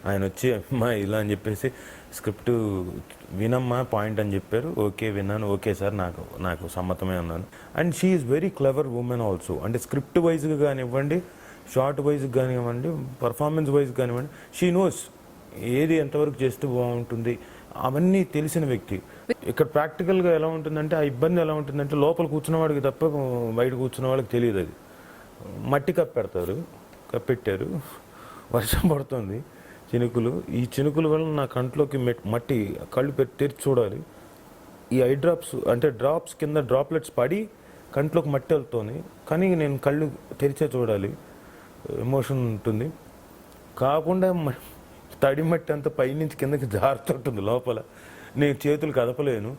ఆయన వచ్చి అమ్మా ఇలా అని చెప్పేసి స్క్రిప్ట్ వినమ్మా పాయింట్ అని చెప్పారు. ఓకే విన్నాను, ఓకే సార్ నాకు సమ్మతమే అన్నాను. And she is very clever women also. అంటే స్క్రిప్ట్ వైజ్గా కానివ్వండి, షార్ట్ వైజ్గా కానివ్వండి, పర్ఫార్మెన్స్ వైజ్ కానివ్వండి, షీ నోస్ ఏది ఎంతవరకు చేస్తే బాగుంటుంది అవన్నీ తెలిసిన వ్యక్తి. ఇక్కడ ప్రాక్టికల్గా ఎలా ఉంటుందంటే ఆ ఇబ్బంది ఎలా ఉంటుందంటే లోపల కూర్చున్న వాడికి తప్ప బయట కూర్చున్న వాళ్ళకి తెలియదు. అది మట్టి కప్పెట్టారు, వర్షం పడుతుంది, చినుకులు. ఈ చినుకుల వల్ల నా కంట్లోకి మట్టి కళ్ళు తెరిచి చూడాలి. ఈ ఐ డ్రాప్స్ అంటే డ్రాప్స్ కింద డ్రాప్లెట్స్ పడి కంట్లోకి మట్టి వెళ్తుంది, కానీ నేను కళ్ళు తెరిచే చూడాలి. ఎమోషన్ ఉంటుంది. కాకుండా తడి మట్టి అంతా పైనుంచి కిందకి జారుతుంటుంది లోపల. నేను చేతులు కదపలేను.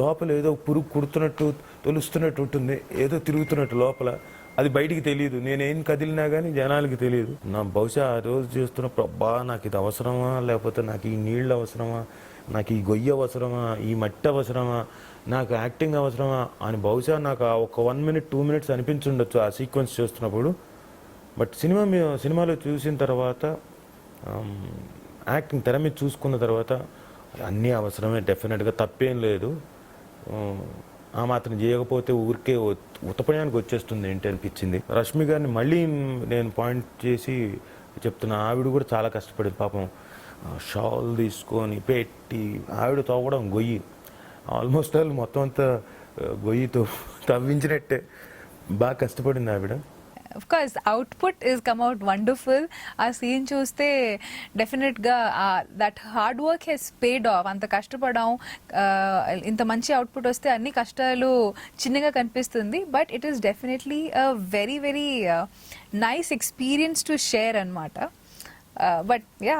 లోపల ఏదో పురుగు కుడుతున్నట్టు తొలుస్తున్నట్టు ఉంటుంది, ఏదో తిరుగుతున్నట్టు లోపల. అది బయటికి తెలియదు. నేనేం కదిలినా కానీ జనాలకి తెలియదు. నా బహుశా ఆ రోజు చేస్తున్నప్పుడు అబ్బా నాకు ఇది అవసరమా, లేకపోతే నాకు ఈ నీళ్ళు అవసరమా, నాకు ఈ గొయ్యి అవసరమా, ఈ మట్టి అవసరమా, నాకు యాక్టింగ్ అవసరమా అని బహుశా నాకు ఒక 1 minute 2 minutes అనిపించుండొచ్చు ఆ సీక్వెన్స్ చేస్తున్నప్పుడు. బట్ సినిమాలో చూసిన తర్వాత, యాక్టింగ్ తెర మీద చూసుకున్న తర్వాత అన్నీ అవసరమే, డెఫినెట్గా తప్పేం లేదు. ఆ మాత్రం చేయకపోతే ఊరికే ఉతపడానికి వచ్చేస్తుంది ఏంటి అనిపించింది. రష్మి గారిని మళ్ళీ నేను పాయింట్ చేసి చెప్తున్నా, ఆవిడ కూడా చాలా కష్టపడింది పాపం. షాల్ తీసుకొని పెట్టి ఆవిడ తవ్వడం గొయ్యి, ఆల్మోస్ట్ ఆల్ మొత్తం అంతా గొయ్యితో తవ్వించినట్టే. బాగా కష్టపడింది ఆవిడ. Of course, output is come out wonderful. ఆ సీన్ చూస్తే డెఫినెట్గా that hard work has paid off. అంత కష్టపడడం, ఇంత మంచి అవుట్పుట్ వస్తే అన్ని కష్టాలు చిన్నగా కనిపిస్తుంది. But it is definitely a very very nice experience to share అనమాట. But yeah